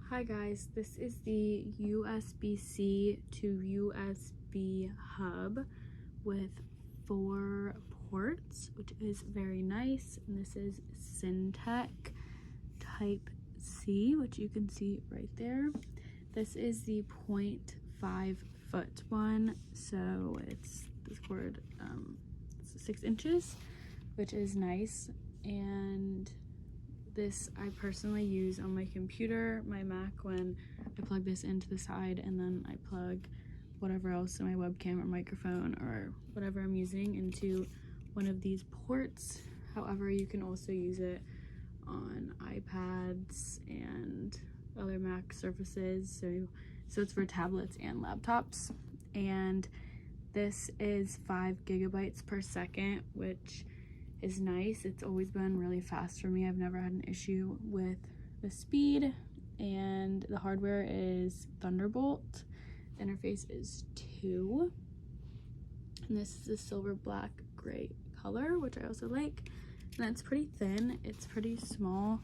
Hi guys, this is the USB-C to USB hub with 4 ports, which is very nice. And this is Syntech Type C, which you can see right there. This is the 0.5 foot one, so it's this cord, it's 6 inches, which is nice. And this I personally use on my computer, my Mac, when I plug this into the side and then I plug whatever else in my webcam or microphone or whatever I'm using into one of these ports. However, you can also use it on iPads and other Mac surfaces, so it's for tablets and laptops. And this is 5 gigabytes per second, which is nice. It's always been really fast for me. I've never had an issue with the speed, and the hardware is Thunderbolt. The interface is 2, and this is a silver black gray color, which I also like. And it's pretty thin, it's pretty small,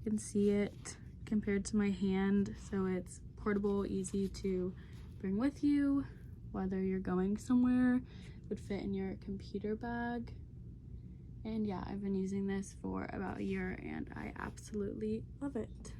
you can see it compared to my hand, so it's portable, easy to bring with you whether you're going somewhere. It would fit in your computer bag. And yeah, I've been using this for about a year and I absolutely love it.